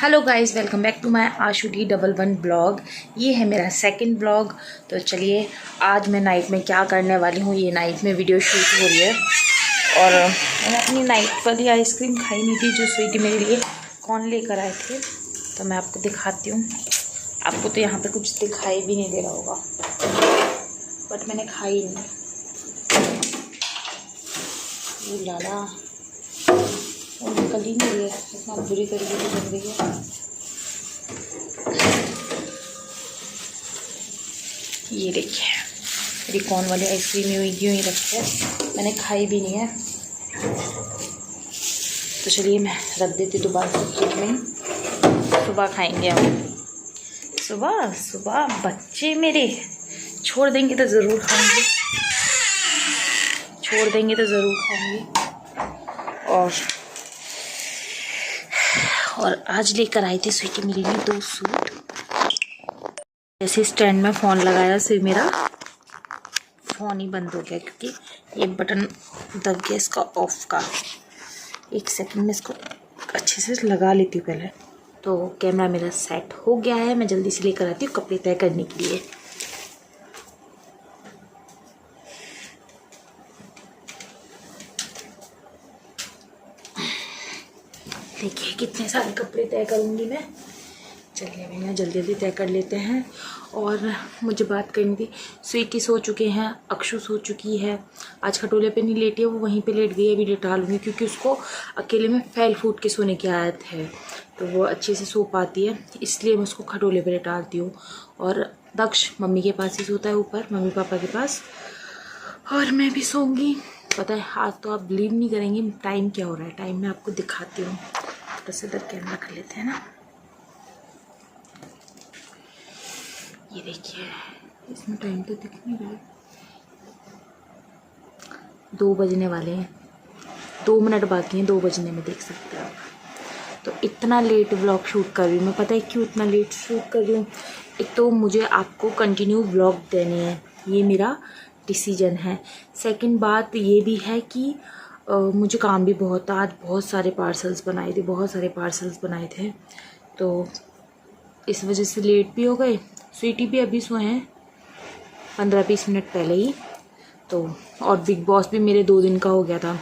Hello guys, welcome back to my आशुडी 11 blog. ये है मेरा सेकंड ब्लॉग। तो चलिए, आज मैं नाइट में क्या करने वाली हूँ। ये नाइट में वीडियो शूट हो रही है और मैंने अपनी नाइट वाली आइसक्रीम खाई नहीं थी जो स्वीटी मेरे लिए कौन लेकर आए थे। तो मैं आपको दिखाती हूँ। आपको तो यहाँ पे कुछ दिखाई भी नहीं दे रहा होगा, बट मैंने खाई नहीं। ये लाला और निकल ही नहीं रही है, इतना बुरी तरीके से बन रही है। ये देखिए, मेरी कौन वाली आइसक्रीम यूँ ही रखी है, मैंने खाई भी नहीं है। तो चलिए मैं रख देती दोबारा फ्रिज में, सुबह खाएंगे हम। सुबह सुबह बच्चे मेरे छोड़ देंगे तो ज़रूर खाऊंगी, छोड़ देंगे तो ज़रूर खाऊंगी। और आज लेकर आई थी स्वीटी मेरे लिए 2 सूट। जैसे स्टैंड में फ़ोन लगाया से मेरा फ़ोन ही बंद हो गया, क्योंकि ये बटन दब गया इसका ऑफ का। एक सेकंड में इसको अच्छे से लगा लेती हूँ पहले। तो कैमरा मेरा सेट हो गया है, मैं जल्दी से लेकर आती हूँ कपड़े तय करने के लिए। देखिए कितने सारे कपड़े तय करूँगी मैं। चलिए भैया जल्दी जल्दी तय कर लेते हैं। और मुझे बात करनी थी, स्वीटी सो चुके हैं, अक्षु सो चुकी है। आज खटोले पे नहीं लेटी है, वो वहीं पे लेट गई है। अभी लेटा लूँगी क्योंकि उसको अकेले में फैल फूट के सोने की आदत है, तो वो अच्छे से सो पाती है, इसलिए मैं उसको खटोले पे लेटाती हूँ। और दक्ष मम्मी के पास ही सोता है, ऊपर मम्मी पापा के पास। और मैं भी सोऊंगी। पता है आज तो आप बिलीव नहीं करेंगे टाइम क्या हो रहा है। टाइम मैं आपको दिखाती हूँ। तो इधर कैमरा कर लेते हैं ना। ये देखिए, इसमें टाइम तो दिख नहीं रहा है। 2 बजने वाले हैं, 2 मिनट बाकी हैं 2 बजने में, देख सकते हैं आप। तो इतना लेट व्लॉग शूट कर रही हूँ मैं। पता है क्यों इतना लेट शूट कर रही हूँ? एक तो मुझे आपको कंटिन्यू व्लॉग देने हैं, ये मेरा डिसीजन है। सेकंड बात ये भी है कि मुझे काम भी बहुत था। आज बहुत सारे पार्सल्स बनाए थे, बहुत सारे पार्सल्स बनाए थे, तो इस वजह से लेट भी हो गए। स्वीटी भी अभी सोए हैं 15-20 मिनट पहले ही। तो और बिग बॉस भी मेरे 2 दिन का हो गया था।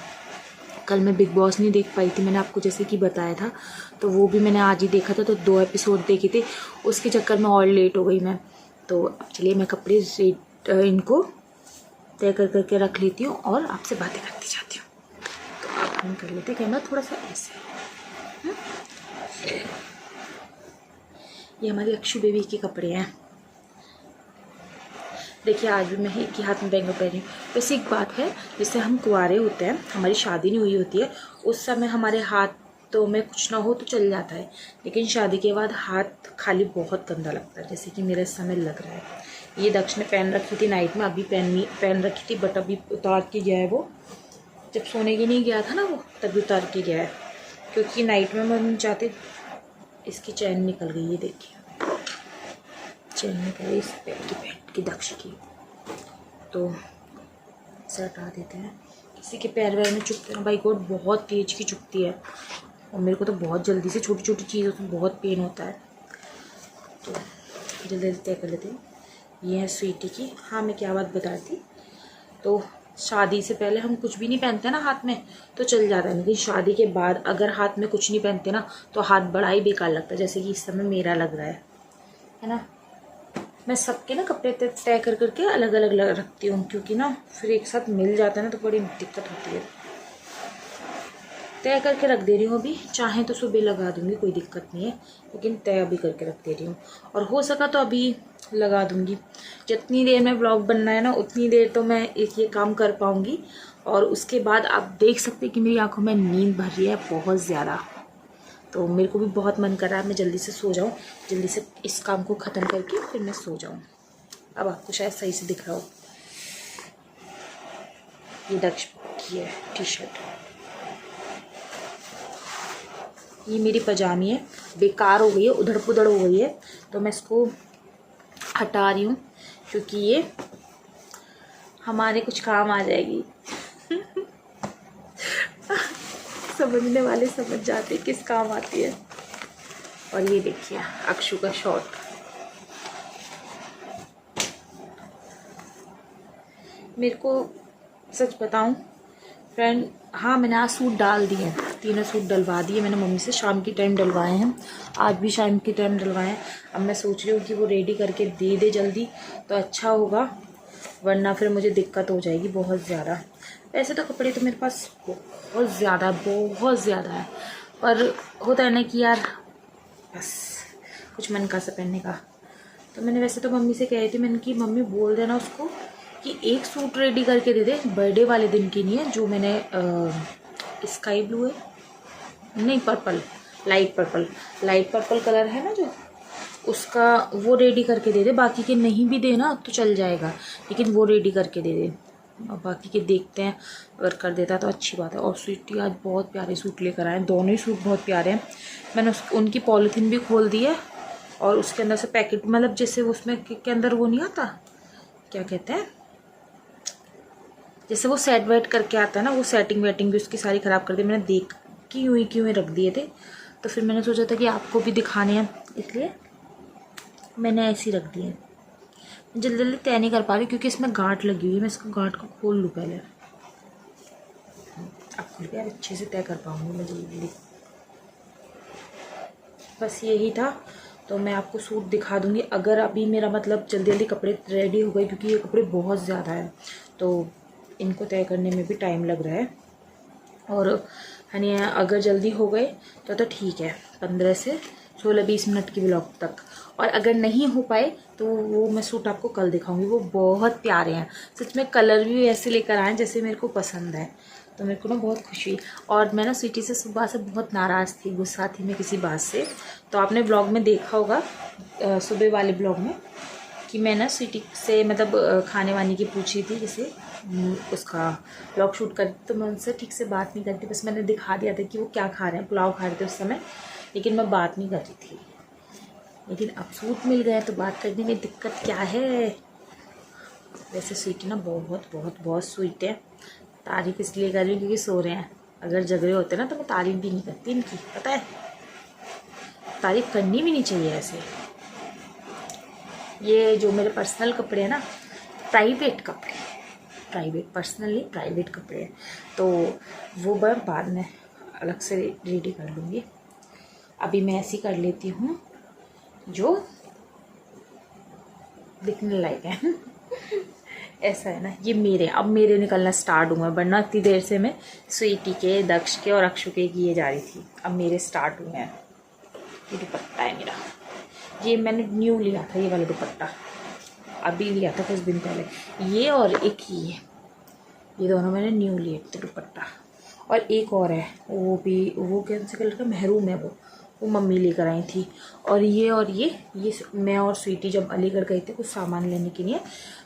कल मैं बिग बॉस नहीं देख पाई थी, मैंने आपको जैसे कि बताया था, तो वो भी मैंने आज ही देखा था। तो 2 एपिसोड देखे थे, उसके चक्कर में और लेट हो गई मैं। तो अब चलिए मैं कपड़े इनको तय करके रख लेती हूँ और आपसे बातें करती जाती हूँ। तो आप हम कर लेते कैमरा थोड़ा सा ऐसे। ये हमारी अक्षु बेबी के कपड़े हैं। देखिए आज भी मैं एक ही हाथ में बैंगल पहनी हूँ। वैसे एक बात है, जैसे हम कुंवारे होते हैं, हमारी शादी नहीं हुई होती है, उस समय हमारे हाथों में कुछ ना हो तो चल जाता है, लेकिन शादी के बाद हाथ खाली बहुत गंदा लगता है, जैसे कि मेरे समय लग रहा है। ये दक्ष ने पहन रखी थी नाइट में, अभी पहन रखी थी, बट अभी उतार के गया है। वो जब सोने के नहीं गया था ना, वो तभी उतार के गया है, क्योंकि नाइट में हम चाहते। इसकी चैन निकल गई है, देखिए चैन निकल गई इस पैर की दक्ष की। तो इसे हटा देते हैं। किसी के पैर वैर में चुभते ना, भाई गॉड बहुत तेज की चुभती है, और मेरे को तो बहुत जल्दी से छोटी छोटी चीज़ों से बहुत पेन होता है। तो जल्दी जल्दी तय कर लेते हैं। ये है स्वीटी की। हाँ मैं क्या बात बता रही थी, तो शादी से पहले हम कुछ भी नहीं पहनते ना हाथ में तो चल जाता है, लेकिन शादी के बाद अगर हाथ में कुछ नहीं पहनते ना तो हाथ बड़ा ही बेकार लगता है, जैसे कि इस समय मेरा लग रहा है ना। मैं सबके ना कपड़े तय करके अलग अलग रखती हूँ, क्योंकि ना फिर एक साथ मिल जाता है ना तो बड़ी दिक्कत होती है। तय करके रख दे रही हूँ अभी, चाहे तो सुबह लगा दूँगी, कोई दिक्कत नहीं है, लेकिन तय अभी करके रख दे रही हूँ। और हो सका तो अभी लगा दूँगी। जितनी देर में ब्लॉग बनना है ना उतनी देर तो मैं ये काम कर पाऊँगी, और उसके बाद आप देख सकते हैं कि मेरी आँखों में नींद भर रही है बहुत ज़्यादा। तो मेरे को भी बहुत मन कर रहा है मैं जल्दी से सो जाऊँ, जल्दी से इस काम को ख़त्म करके फिर मैं सो जाऊँ। अब आपको शायद सही से दिख रहा हो, ये दक्ष की है टी शर्ट। ये मेरी पजामी है, बेकार हो गई है, उधड़ पुधड़ हो गई है, तो मैं इसको हटा रही हूँ, क्योंकि ये हमारे कुछ काम आ जाएगी। समझने वाले समझ जाते किस काम आती है। और ये देखिए अक्षु का शॉर्ट। मेरे को सच बताऊं फ्रेंड, हाँ मैंने आज सूट डाल दिए, तीनों सूट डलवा दिए मैंने मम्मी से, शाम की टाइम डलवाए हैं, आज भी शाम की टाइम डलवाए हैं। अब मैं सोच रही हूँ कि वो रेडी करके दे दे जल्दी तो अच्छा होगा, वरना फिर मुझे दिक्कत हो जाएगी बहुत ज़्यादा। वैसे तो कपड़े तो मेरे पास बहुत ज़्यादा है, पर होता है ना कि यार बस कुछ मन का सा पहनने का। तो मैंने वैसे तो मम्मी से कह रही थी, मैंने कि मम्मी बोल देना उसको कि एक सूट रेडी करके दे दे, बर्थडे वाले दिन की नहीं है, जो मैंने स्काई ब्लू है नहीं पर्पल, लाइट पर्पल कलर है ना जो, उसका वो रेडी करके दे दे। बाकी के नहीं भी देना तो चल जाएगा, लेकिन वो रेडी करके दे दे। और बाकी के देखते हैं, अगर कर देता तो अच्छी बात है। और स्वीटी आज बहुत प्यारे सूट लेकर आए हैं, दोनों ही सूट बहुत प्यारे हैं। मैंने उनकी पॉलीथीन भी खोल दी है, और उसके अंदर से पैकेट, मतलब जैसे उसमें के अंदर वो नहीं आता, क्या कहते हैं, जैसे वो सेट वेट करके आता है ना, वो सेटिंग वेटिंग भी उसकी सारी ख़राब कर दी। मैंने देख कि यूँ ही रख दिए थे, तो फिर मैंने सोचा था कि आपको भी दिखाने हैं, इसलिए मैंने ऐसे ही रख दिए। जल्दी जल्दी तय नहीं कर पा रही क्योंकि इसमें गांठ लगी हुई है। मैं इसको गांठ को खोल लूँ पहले, अब खुल गया, अच्छे से तय कर पाऊँगी मैं जल्दी। बस यही था, तो मैं आपको सूट दिखा दूँगी अगर अभी मेरा मतलब जल्दी जल्दी कपड़े रेडी हो गए, क्योंकि ये कपड़े बहुत ज़्यादा है तो इनको तय करने में भी टाइम लग रहा है। और यानी अगर जल्दी हो गए तो ठीक है, 15 से 16-20 मिनट की ब्लॉग तक। और अगर नहीं हो पाए तो वो मैं सूट आपको कल दिखाऊंगी। वो बहुत प्यारे हैं सच में, कलर भी ऐसे लेकर आए जैसे मेरे को पसंद है, तो मेरे को ना बहुत खुशी। और मैं ना स्वीटी से सुबह से बहुत नाराज़ थी, गुस्सा थी मैं किसी बात से। तो आपने ब्लॉग में देखा होगा, सुबह वाले ब्लॉग में, कि मैं ना स्वीटी से मतलब खाने वाने की पूछी थी, जैसे उसका ब्लॉग शूट कर, तो मैं उनसे ठीक से बात नहीं करती, बस मैंने दिखा दिया था कि वो क्या खा रहे हैं, पुलाव खा रहे थे उस समय, लेकिन मैं बात नहीं कर रही थी। लेकिन अब सूट मिल गए तो बात करने में दिक्कत क्या है। वैसे स्वीटी ना बहुत स्वीट है, तारीफ़ इसलिए कर रही हूँ क्योंकि सो रहे हैं। अगर जग रहे होते ना तो मैं तारीफ़ भी नहीं करती इनकी, पता है, तारीफ़ करनी भी नहीं चाहिए ऐसे। ये जो मेरे पर्सनल कपड़े हैं ना, प्राइवेट कपड़े, पर्सनल नहीं प्राइवेट कपड़े हैं, तो वो मैं बाद में अलग से रेडी कर लूँगी। अभी मैं ऐसी कर लेती हूँ जो दिखने लायक है ऐसा है ना। ये मेरे अब मेरे निकलना स्टार्ट हुआ है, वरना इतनी देर से मैं स्वीटी के, दक्ष के और अक्षु के किए जा रही थी, अब मेरे स्टार्ट हुए हैं। ये दुपट्टा है मेरा, ये मैंने न्यू लिया था, ये वाला दुपट्टा अभी लिया था कुछ दिन पहले, ये और एक ये दोनों मैंने न्यू लिए थे दुपट्टा। और एक और है, वो भी, वो कौन से कलर का, महरून है वो मम्मी लेकर आई थी। और ये मैं और स्वीटी जब अलीगढ़ गए थे कुछ सामान लेने के लिए,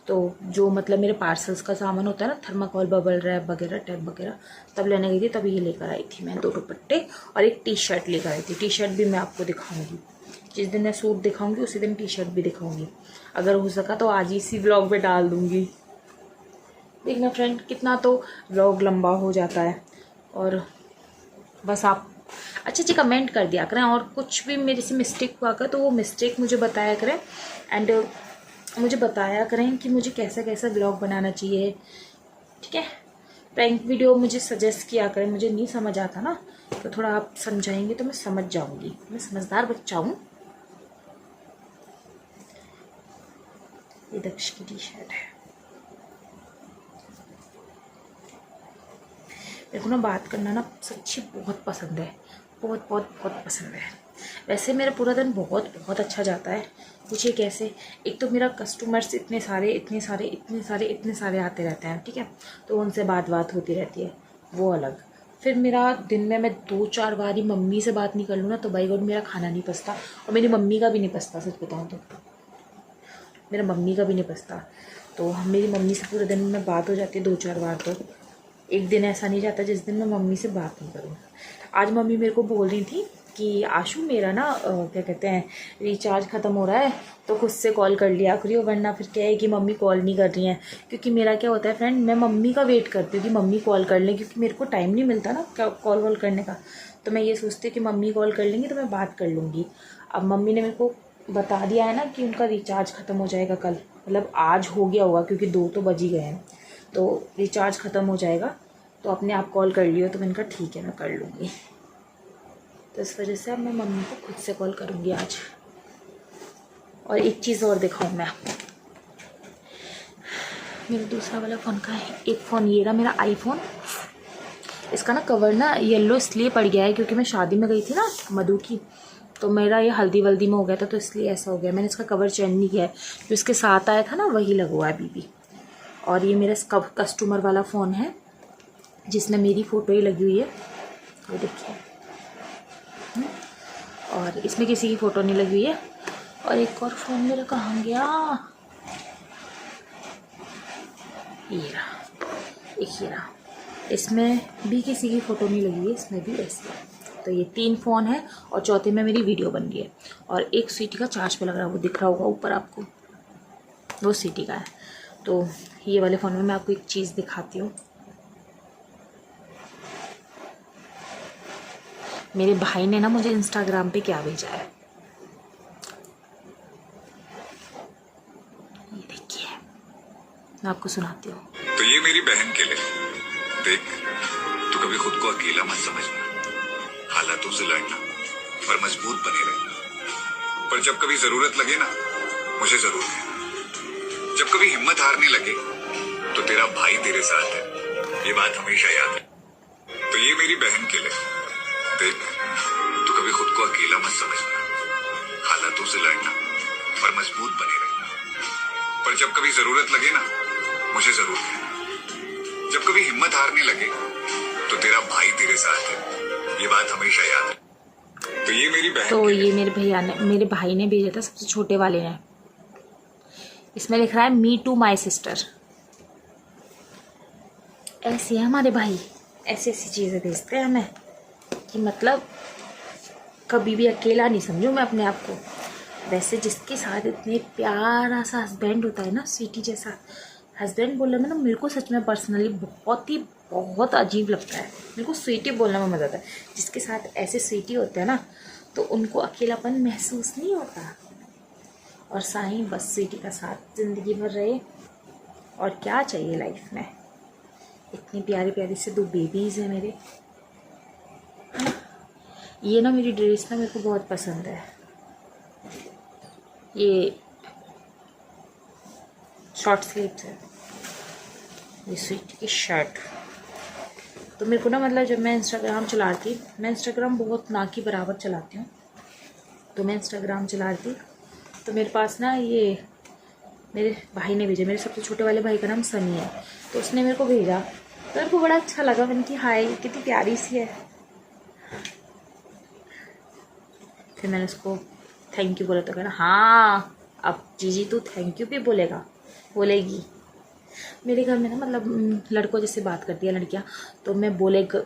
तो जो मतलब मेरे पार्सल्स का सामान होता है ना, थर्माकोल, बबल रैप वगैरह, टैप वगैरह, तब लेने गई थी, तब ये लेकर आई थी मैं 2 दुपट्टे और एक टी शर्ट लेकर आई थी। टी शर्ट भी मैं आपको दिखाऊंगी, जिस दिन मैं सूट दिखाऊंगी उसी दिन टी शर्ट भी दिखाऊंगी, अगर हो सका तो आज ही इसी व्लॉग में डाल दूँगी। देखना फ्रेंड, कितना तो व्लॉग लंबा हो जाता है। और बस आप अच्छे कमेंट कर दिया करें, और कुछ भी मेरे से मिस्टेक हुआ कर तो वो मिस्टेक मुझे बताया करें, एंड मुझे बताया करें कि मुझे कैसा कैसा व्लॉग बनाना चाहिए, ठीक है। प्रैंक वीडियो मुझे सजेस्ट किया करें, मुझे नहीं समझ आता ना, तो थोड़ा आप समझाएंगे तो मैं समझ जाऊंगी, मैं समझदार बच्चा हूँ। ये दक्ष की टी शर्ट है। मेरे को ना बात करना ना सच्ची बहुत पसंद है, बहुत पसंद है। वैसे मेरा पूरा दिन बहुत अच्छा जाता है, पूछिए कैसे। एक तो मेरा कस्टमर्स इतने सारे आते रहते हैं, ठीक है, तो उनसे बात होती रहती है, वो अलग। फिर मेरा दिन में मैं 2-4 बार ही मम्मी से बात नहीं कर लूँ ना, तो भाई गॉड मेरा खाना नहीं पचता, और मेरी मम्मी का भी नहीं पचता, सच बताऊँ तो मेरा मम्मी का भी नहीं पचता। तो मेरी मम्मी से पूरे दिन में बात हो जाती है 2-4 बार, तो एक दिन ऐसा नहीं जाता जिस दिन मैं मम्मी से बात नहीं करूँ। आज मम्मी मेरे को बोल रही थी कि आशू मेरा ना क्या कहते हैं रिचार्ज ख़त्म हो रहा है तो खुद से कॉल कर लिया करियो, वरना फिर क्या है कि मम्मी कॉल नहीं कर रही हैं। क्योंकि मेरा क्या होता है फ्रेंड, मैं मम्मी का वेट करती हूँ कि मम्मी कॉल कर लें, क्योंकि मेरे को टाइम नहीं मिलता ना कॉल वॉल करने का। तो मैं ये सोचती हूँ कि मम्मी कॉल कर लेंगी तो मैं बात कर लूँगी। अब मम्मी ने मेरे को बता दिया है ना कि उनका रिचार्ज ख़त्म हो जाएगा कल, मतलब आज हो गया होगा क्योंकि 2 तो बज ही गए हैं, तो रिचार्ज ख़त्म हो जाएगा तो अपने आप कॉल कर लियो। तो मैंने कहा ठीक है मैं कर लूँगी। तो इस वजह से अब मैं मम्मी को खुद से कॉल करूँगी आज। और एक चीज़ और दिखाऊँ मैं आपको, मेरा दूसरा वाला फ़ोन का है। एक फ़ोन ये रहा मेरा आईफोन, इसका ना कवर ना येलो इसलिए पड़ गया है क्योंकि मैं शादी में गई थी ना मधु की, तो मेरा ये हल्दी वल्दी में हो गया था तो इसलिए ऐसा हो गया। मैंने इसका कवर चेंज नहीं किया है, जो इसके साथ आया था ना वही लगवा है अभी भी। और ये मेरा कस्टमर वाला फ़ोन है जिसमें मेरी फ़ोटो ही लगी हुई है, ये देखिए। और इसमें किसी की फ़ोटो नहीं लगी हुई है। और एक और फ़ोन मेरा कहाँ गया, ये रहा, एक ये रहा, इसमें भी किसी की फ़ोटो नहीं लगी है, इसमें भी ऐसे है। तो ये 3 फ़ोन है और चौथे में मेरी वीडियो बन रही है। और एक सीटी का चार्ज पे लग रहा है, वो दिख रहा होगा ऊपर आपको, वो सीटी का है। तो ये वाले फ़ोन में मैं आपको एक चीज़ दिखाती हूँ। मेरे भाई ने ना मुझे इंस्टाग्राम पे क्या भेजा है, ये देखिए, मैं आपको सुनाती हूँ। तो ये मेरी बहन के लिए, देख तू कभी खुद को अकेला मत समझना, हालातों से लड़ना और मजबूत बने रहना। पर जब कभी जरूरत लगे ना, मुझे जरूर कहना। जब कभी हिम्मत हारने लगे तो तेरा भाई तेरे साथ है, ये बात हमेशा याद है। तो ये मेरी बहन के लिए, देख तू कभी खुद को अकेला मत समझना, हालातों से लड़ना और मजबूत बने रहना। पर जब कभी जरूरत लगे ना, मुझे जरूर कहना। जब कभी हिम्मत हारने लगे तो तेरा भाई तेरे साथ है, ये बात हमेशा याद है। तो ये मेरी बहन, तो ये मेरे भाई ने भेजा था, सबसे छोटे वाले ने। इसमें लिख रहा है मी टू माई सिस्टर। ऐसे है हमारे भाई, ऐसी ऐसी चीज़ें भेजते हैं हमें कि मतलब कभी भी अकेला नहीं समझूं मैं अपने आप को। वैसे जिसके साथ इतने प्यारा सा हस्बैंड होता है ना, स्वीटी जैसा हस्बैंड बोलने में ना मेरे को सच में पर्सनली बहुत अजीब लगता है। मेरे को स्वीटी बोलने में मज़ा आता है। जिसके साथ ऐसे स्वीटी होते हैं ना तो उनको अकेलापन महसूस नहीं होता। और साईं बस स्वीटी का साथ ज़िंदगी भर रहे, और क्या चाहिए लाइफ में। इतनी प्यारी प्यारी से 2 बेबीज़ हैं मेरे। ये ना मेरी ड्रेस ना मेरे को बहुत पसंद है, ये शॉर्ट स्लीव्स है, ये स्वीटी की शर्ट। तो मेरे को ना मतलब जब मैं इंस्टाग्राम चलाती, मैं इंस्टाग्राम बहुत ना की बराबर चलाती हूँ, तो मैं इंस्टाग्राम चलाती तो मेरे पास ना ये मेरे भाई ने भेजा, मेरे सबसे छोटे वाले भाई का नाम सनी है, तो उसने मेरे को भेजा, तो मेरे को बड़ा अच्छा लगा। मैंने कहा हाय कितनी प्यारी सी है। फिर मैंने उसको थैंक यू बोला तो कहना हाँ अब जीजी तू थैंक यू भी बोलेगी। मेरे घर में ना मतलब लड़कों जैसे बात करती है लड़कियां, तो मैं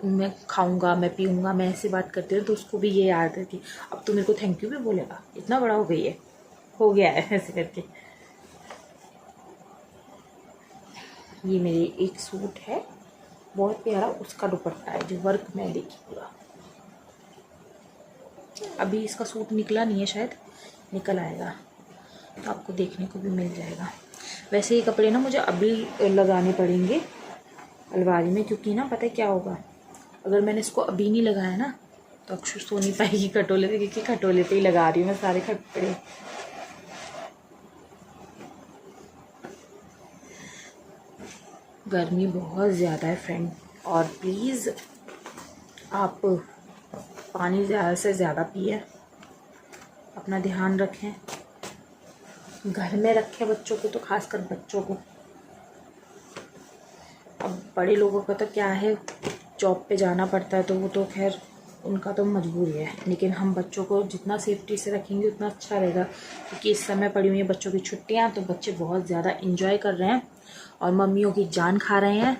मैं खाऊंगा, मैं पीऊँगा, मैं ऐसे बात करती हूँ, तो उसको भी ये याद है कि अब तो मेरे को थैंक यू भी बोलेगा, इतना बड़ा हो गया है ऐसे करके। ये मेरे एक सूट है बहुत प्यारा, उसका दुपट्टा है जो वर्क में देखिए पूरा। अभी इसका सूट निकला नहीं है, शायद निकल आएगा तो आपको देखने को भी मिल जाएगा। वैसे ये कपड़े ना मुझे अभी लगाने पड़ेंगे अलमारी में, क्योंकि ना पता है क्या होगा, अगर मैंने इसको अभी नहीं लगाया ना तो अक्षु सो नहीं पाएगी खटोले पे, क्योंकि खटोले पे ही लगा रही हूँ मैं सारे कपड़े। गर्मी बहुत ज़्यादा है फ्रेंड, और प्लीज़ आप पानी ज़्यादा से ज़्यादा पिए, अपना ध्यान रखें, घर में रखें बच्चों को, तो खासकर बच्चों को। अब बड़े लोगों का तो क्या है, जॉब पे जाना पड़ता है तो वो तो खैर उनका तो मजबूरी है, लेकिन हम बच्चों को जितना सेफ्टी से रखेंगे उतना अच्छा रहेगा। क्योंकि इस समय पड़ी हुई है बच्चों की छुट्टियां, तो बच्चे बहुत ज़्यादा इंजॉय कर रहे हैं और मम्मियों की जान खा रहे हैं।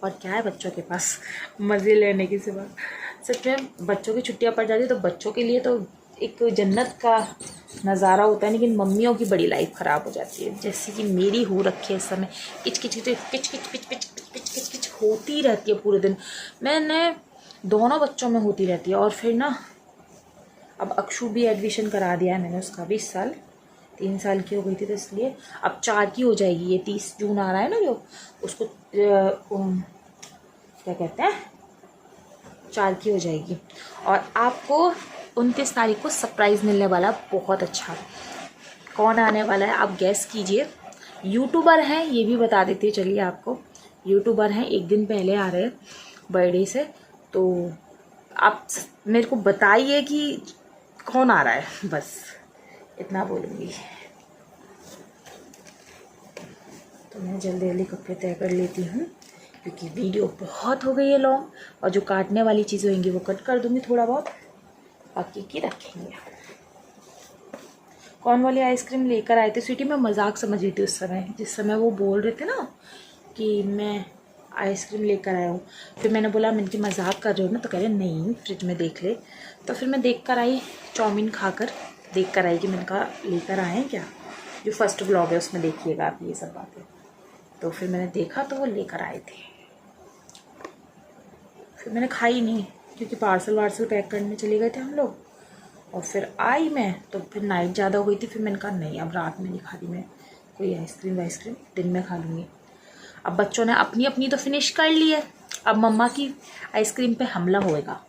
और क्या है बच्चों के पास मज़े लेने के सिवा, सच में बच्चों की छुट्टियां पड़ जाती तो बच्चों के लिए तो एक जन्नत का नज़ारा होता है, लेकिन मम्मियों की बड़ी लाइफ ख़राब हो जाती है, जैसे कि मेरी हो रखी है इस समय। किच किच किच किच किच किच किच किच किच किच होती रहती है पूरे दिन। मैंने दोनों बच्चों में होती रहती है। और फिर ना अब अक्षु भी एडमिशन करा दिया है मैंने उसका भी इस साल, 3 साल की हो गई थी तो इसलिए अब 4 की हो जाएगी। ये 30 जून आ रहा है ना जो, उसको क्या कहते हैं 4 की हो जाएगी। और आपको 29 तारीख को सरप्राइज़ मिलने वाला बहुत अच्छा। कौन आने वाला है आप गैस कीजिए। यूट्यूबर हैं ये भी बता देती है, चलिए आपको। यूट्यूबर हैं, एक दिन पहले आ रहे हैं बर्थडे से, तो आप मेरे को बताइए कि कौन आ रहा है, बस इतना बोलूँगी। तो मैं जल्दी जल्दी कपड़े तय कर लेती हूँ क्योंकि वीडियो बहुत हो गई है लॉन्ग, और जो काटने वाली चीज़ें होंगी वो कट कर दूँगी थोड़ा बहुत, बाकी की रखेंगे। कौन वाली आइसक्रीम लेकर आए थे स्वीटी, मैं मजाक समझ रही थी उस समय, जिस समय वो बोल रहे थे ना कि मैं आइसक्रीम लेकर आया हूँ। फिर मैंने बोला मैं इनकी मजाक कर रही हूँ ना, तो कह रहे नहीं फ्रिज में देख ले। तो फिर मैं देख कर आई, चाउमीन खाकर देख कर आई कि मैंने कहा लेकर आए हैं क्या। जो फर्स्ट व्लॉग है उसमें देखिएगा आप ये सब बातें। तो फिर मैंने देखा तो वो लेकर आए थे। फिर मैंने खाई नहीं क्योंकि पार्सल वार्सल पैक करने चले गए थे हम लोग, और फिर आई मैं तो फिर नाइट ज़्यादा हो गई थी। फिर मैंने कहा नहीं अब रात में नहीं खा रही मैं कोई आइसक्रीम वाइसक्रीम, दिन में खा लूँगी। अब बच्चों ने अपनी अपनी तो फिनिश कर ली है, अब मम्मा की आइसक्रीम पे हमला होएगा।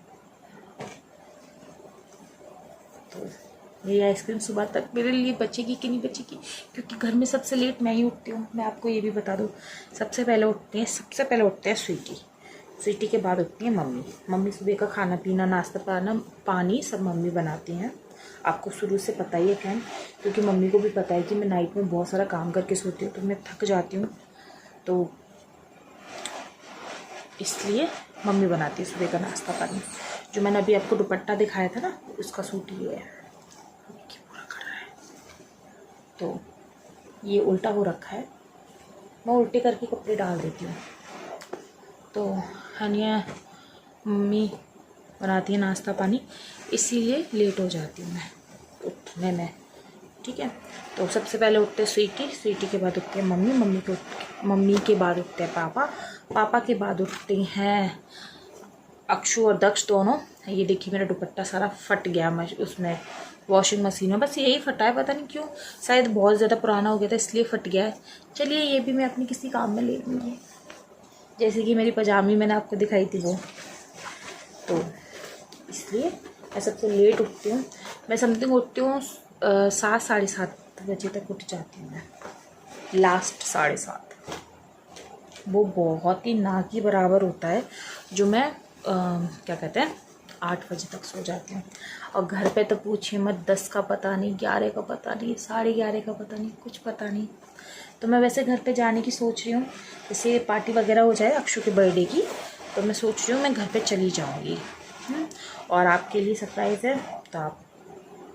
तो ये आइसक्रीम सुबह तक मेरे लिए बचेगी कि नहीं बचेगी, क्योंकि घर में सबसे लेट मैं ही उठती हूँ। मैं आपको ये भी बता दूँ, सबसे पहले उठते हैं स्वीटी के बाद उठती है मम्मी। सुबह का खाना पीना नाश्ता पानी सब मम्मी बनाती हैं। आपको शुरू से पता ही है फ्रेंड, क्योंकि मम्मी को भी पता है कि मैं नाइट में बहुत सारा काम करके सोती हूँ तो मैं थक जाती हूँ, तो इसलिए मम्मी बनाती है सुबह का नाश्ता पानी। जो मैंने अभी आपको दुपट्टा दिखाया था ना, उसका सूट ये है, पूरा खड़ा है। तो ये उल्टा हो रखा है, मैं उल्टे करके कपड़े डाल देती हूँ। तो हनिया मम्मी बनाती है नाश्ता पानी, इसीलिए लेट हो जाती हूँ मैं उठने में, ठीक है। तो सबसे पहले उठते स्वीटी के बाद उठते हैं मम्मी के बाद उठते हैं पापा के बाद उठते हैं अक्षु और दक्ष दोनों। ये देखिए मेरा दुपट्टा सारा फट गया उसमें वॉशिंग मशीन में, बस यही फटा है, पता नहीं क्यों, शायद बहुत ज़्यादा पुराना हो गया था इसलिए फट गया है। चलिए ये भी मैं अपनी किसी काम में ले लूँगी, जैसे कि मेरी पजामी मैंने आपको दिखाई थी वो। तो इसलिए मैं सबसे लेट उठती हूँ, मैं समथिंग उठती हूँ 7 साढ़े 7 बजे तक उठ जाती हूँ मैं, लास्ट 7:30। वो बहुत ही ना के बराबर होता है जो मैं क्या कहते हैं 8 बजे तक सो जाती हूँ। और घर पे तो पूछिए मत, 10 का पता नहीं, 11 का पता नहीं, 11:30 का पता नहीं, कुछ पता नहीं। तो मैं वैसे घर पे जाने की सोच रही हूँ, जैसे पार्टी वगैरह हो जाए अक्षु के बर्थडे की, तो मैं सोच रही हूँ मैं घर पे चली जाऊँगी। और आपके लिए सरप्राइज़ है, तो आप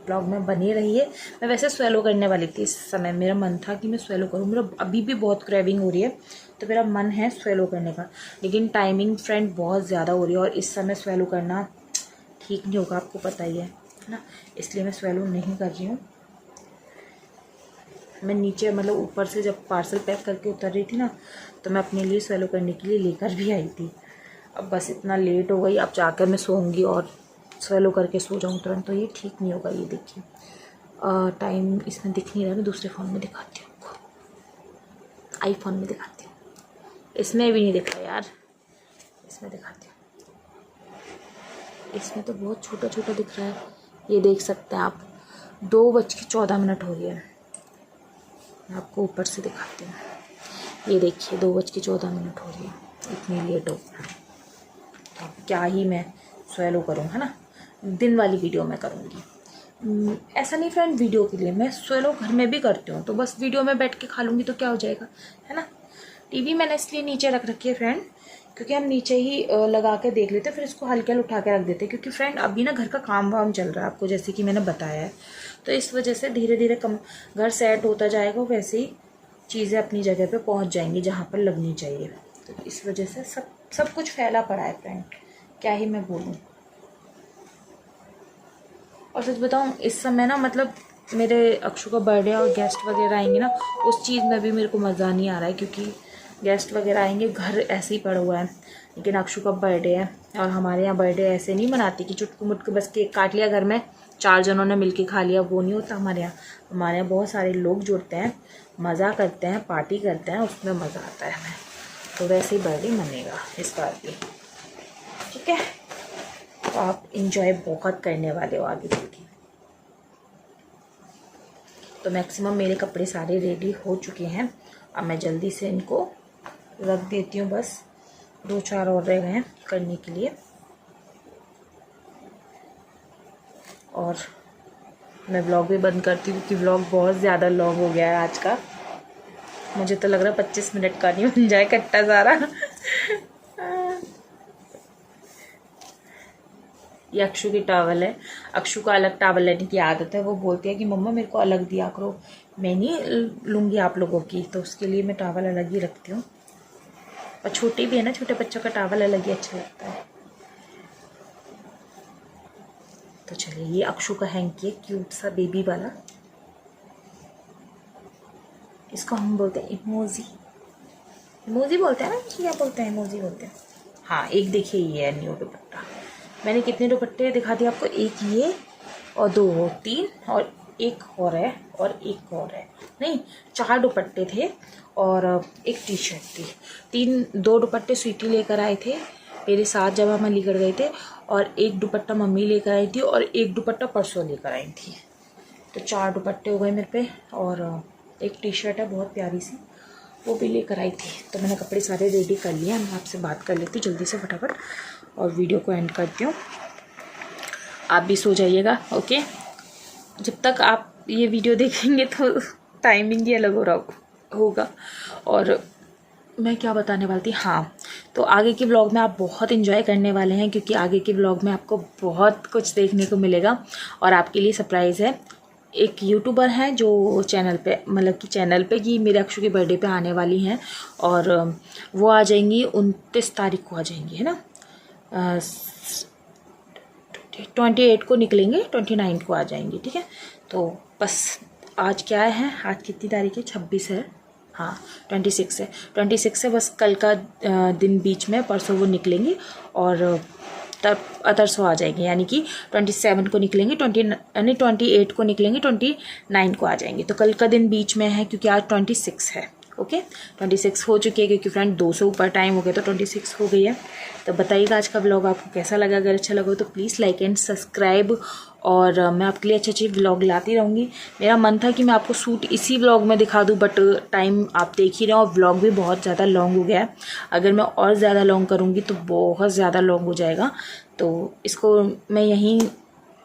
ब्लॉग में बने रहिए। मैं वैसे स्वेलो करने वाली थी इस समय, मेरा मन था कि मैं स्वेलो करूँ, मेरा अभी भी बहुत क्रेविंग हो रही है, तो मेरा मन है स्वेलो करने का, लेकिन टाइमिंग फ्रेंड बहुत ज़्यादा हो रही है और इस समय स्वेलो करना ठीक नहीं होगा, आपको पता ही है ना, इसलिए मैं स्वेलो नहीं कर रही हूँ। मैं नीचे मतलब ऊपर से जब पार्सल पैक करके उतर रही थी ना, तो मैं अपने लिए स्वेलो करने के लिए लेकर भी आई थी। अब बस इतना लेट हो गई, अब जाकर मैं सोऊंगी और स्वेलो करके सो जाऊँ तुरंत, तो ये ठीक नहीं होगा। ये देखिए टाइम इसमें दिख नहीं रहा, मैं दूसरे फ़ोन में दिखाती हूँ आपको, आईफोन में दिखाती हूँ, इसमें भी नहीं दिख रहा यार, इसमें दिखाती हूँ, इसमें तो बहुत छोटा छोटा दिख रहा है। ये देख सकते हैं आप, 2:14 हो रही है। मैं आपको ऊपर से दिखाती हूँ, ये देखिए 2:14 हो रही है, इतनी लेट हो गया। अब क्या ही मैं स्वेलो करूँ, है ना, दिन वाली वीडियो मैं करूँगी। ऐसा नहीं फ्रेंड, वीडियो के लिए मैं स्वेलो घर में भी करती हूँ, तो बस वीडियो में बैठ के खा लूँगी तो क्या हो जाएगा, है ना। टीवी मैंने इसलिए नीचे रख रखी है फ्रेंड, क्योंकि हम नीचे ही लगा के देख लेते, फिर इसको हल्के उठा के रख देते, क्योंकि फ्रेंड अभी ना घर का काम वाम चल रहा है आपको, जैसे कि मैंने बताया है, तो इस वजह से धीरे धीरे घर सेट होता जाएगा, वैसे ही चीज़ें अपनी जगह पे पहुंच जाएंगी जहाँ पर लगनी चाहिए। तो इस वजह से सब कुछ फैला पड़ा है फ्रेंड, क्या ही मैं बोलूँ। और सच बताऊँ इस समय ना मतलब मेरे अक्षु का बर्थडे और गेस्ट वगैरह आएंगे ना, उस चीज़ में भी मेरे को मज़ा नहीं आ रहा है, क्योंकि गेस्ट वगैरह आएंगे, घर ऐसे ही पड़ा हुआ है। लेकिन अक्षु का बर्थडे है और हमारे यहाँ बर्थडे ऐसे नहीं मनाती कि चुटकू मुटकू बस केक काट लिया घर में, 4 जनों ने मिलके खा लिया, वो नहीं होता हमारे यहाँ। हमारे यहाँ बहुत सारे लोग जुड़ते हैं, मज़ा करते हैं, पार्टी करते हैं, उसमें मज़ा आता है हमें। तो वैसे ही बर्थडे मनेगा इस बार भी, ठीक है। तो आप इंजॉय बहुत करने वाले हो आगे चल के। तो मैक्सिमम मेरे कपड़े सारे रेडी हो चुके हैं। अब मैं जल्दी से इनको रख देती हूँ, बस 2-4 और रह गए हैं करने के लिए। और मैं व्लॉग भी बंद करती हूँ क्योंकि व्लॉग बहुत ज़्यादा लॉन्ग हो गया है आज का। मुझे तो लग रहा है 25 मिनट का नहीं बन जाए कट्टा सारा। ये अक्षु की टॉवल है। अक्षु को अलग टॉवल लेने की आदत है, वो बोलती है कि मम्मा मेरे को अलग दिया करो, मैं नहीं लूँगी आप लोगों की, तो उसके लिए मैं टॉवल अलग ही रखती हूँ। और छोटी भी है ना, छोटे बच्चों का टॉवल अलग ही अच्छा लगता है। तो चलिए, ये अक्षु का हैंकी है, क्यूट सा बेबी वाला। इसको हम बोलते हैं इमोजी। इमोजी बोलते हैं ना, क्या बोलते हैं, इमोजी बोलते हैं। हाँ, एक देखिए ये है न्यू दुपट्टा। मैंने कितने दुपट्टे दिखा दिए आपको, एक ये और 2 3 और एक और है और एक और है, नहीं 4 दुपट्टे थे और एक टी शर्ट थी। 2 दुपट्टे स्वीटी लेकर आए थे मेरे साथ जब हम अलीगढ़ गए थे, और एक दुपट्टा मम्मी लेकर आई थी और एक दुपट्टा परसों लेकर आई थी। तो 4 दुपट्टे हो गए मेरे पे, और एक टी शर्ट है बहुत प्यारी सी, वो भी लेकर आई थी। तो मैंने कपड़े सारे रेडी कर लिए। मैं आपसे बात कर लेती जल्दी से फटाफट और वीडियो को एंड करती हूँ। आप भी सो जाइएगा, ओके। जब तक आप ये वीडियो देखेंगे तो टाइमिंग ही अलग हो रहा होगा। और मैं क्या बताने वाली थी, हाँ, तो आगे के व्लॉग में आप बहुत एंजॉय करने वाले हैं, क्योंकि आगे के व्लॉग में आपको बहुत कुछ देखने को मिलेगा। और आपके लिए सरप्राइज़ है, एक यूट्यूबर हैं जो चैनल पे, मतलब कि चैनल पे कि मेरे अक्षु के बर्थडे पे आने वाली हैं, और वो आ जाएंगी 29 तारीख को आ जाएंगी, है ना। 28 को निकलेंगे, 29 को आ जाएंगी, ठीक है। तो बस आज क्या है, आज कितनी तारीख है, 26 है, हाँ 26 है। 26 है, बस कल का दिन बीच में, परसों वो निकलेंगी और तब अदरसो आ जाएंगे, यानी कि 27 को निकलेंगे, 28 को निकलेंगे, 29 को आ जाएंगे। तो कल का दिन बीच में है, क्योंकि आज 26 है, ओके। 26 हो चुकी है, क्योंकि फ्रेंड 2 से ऊपर टाइम हो गया, तो 26 हो गई है। तो बताइएगा आज का व्लॉग आपको कैसा लगा। अगर अच्छा लगा तो प्लीज़ लाइक एंड सब्सक्राइब, और मैं आपके लिए अच्छे व्लॉग लाती रहूँगी। मेरा मन था कि मैं आपको सूट इसी व्लॉग में दिखा दूँ, बट टाइम आप देख ही रहे हो, और व्लॉग भी बहुत ज़्यादा लॉन्ग हो गया है। अगर मैं और ज़्यादा लॉन्ग करूँगी तो बहुत ज़्यादा लॉन्ग हो जाएगा, तो इसको मैं यहीं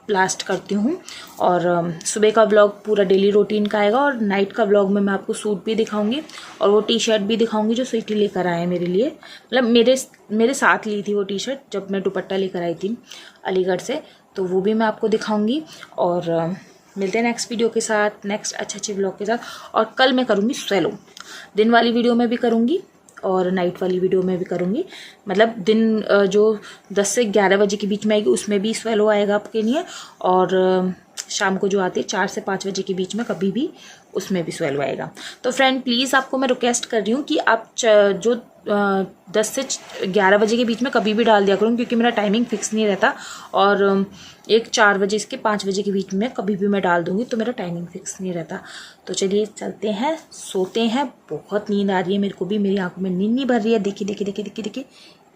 लास्ट करती हूँ। और सुबह का व्लॉग पूरा डेली रूटीन का आएगा, और नाइट का व्लॉग में मैं आपको सूट भी दिखाऊंगी, और वो टी शर्ट भी दिखाऊंगी जो स्वीटी लेकर आए मेरे लिए, मतलब मेरे साथ ली थी वो टी शर्ट जब मैं दुपट्टा लेकर आई थी अलीगढ़ से, तो वो भी मैं आपको दिखाऊंगी। और मिलते हैं नेक्स्ट वीडियो के साथ, नेक्स्ट अच्छे व्लॉग के साथ। और कल मैं करूँगी स्वेलो, दिन वाली वीडियो में भी करूँगी और नाइट वाली वीडियो में भी करूँगी। मतलब दिन जो 10 से 11 बजे के बीच में आएगी उसमें भी स्वेलो आएगा आपके लिए, और शाम को जो आती है 4 से 5 बजे के बीच में कभी भी, उसमें भी स्वेलो आएगा। तो फ्रेंड प्लीज़ आपको मैं रिक्वेस्ट कर रही हूँ कि आप जो 10 से 11 बजे के बीच में कभी भी डाल दिया करूँ, क्योंकि मेरा टाइमिंग फिक्स नहीं रहता, और एक 4 बजे से 5 बजे के बीच में कभी भी मैं डाल दूँगी, तो मेरा टाइमिंग फिक्स नहीं रहता। तो चलिए चलते हैं, सोते हैं, बहुत नींद आ रही है मेरे को भी, मेरी आंखों में नींद नहीं भर रही है, देखिए देखिए देखिए देखिए देखिए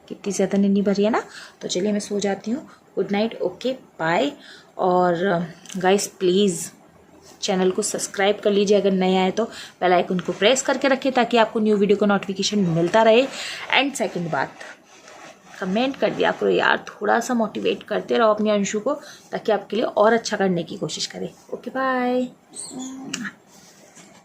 कितनी ज़्यादा नींद नहीं भर रही है ना। तो चलिए मैं सो जाती हूँ, गुड नाइट, ओके बाय। और गाइस प्लीज़ चैनल को सब्सक्राइब कर लीजिए, अगर नए आए तो बेल आइकन को प्रेस करके रखिए ताकि आपको न्यू वीडियो का नोटिफिकेशन मिलता रहे। एंड सेकंड बात, कमेंट कर दिया करो यार, थोड़ा सा मोटिवेट करते रहो अपने अंशु को, ताकि आपके लिए और अच्छा करने की कोशिश करे। Okay bye.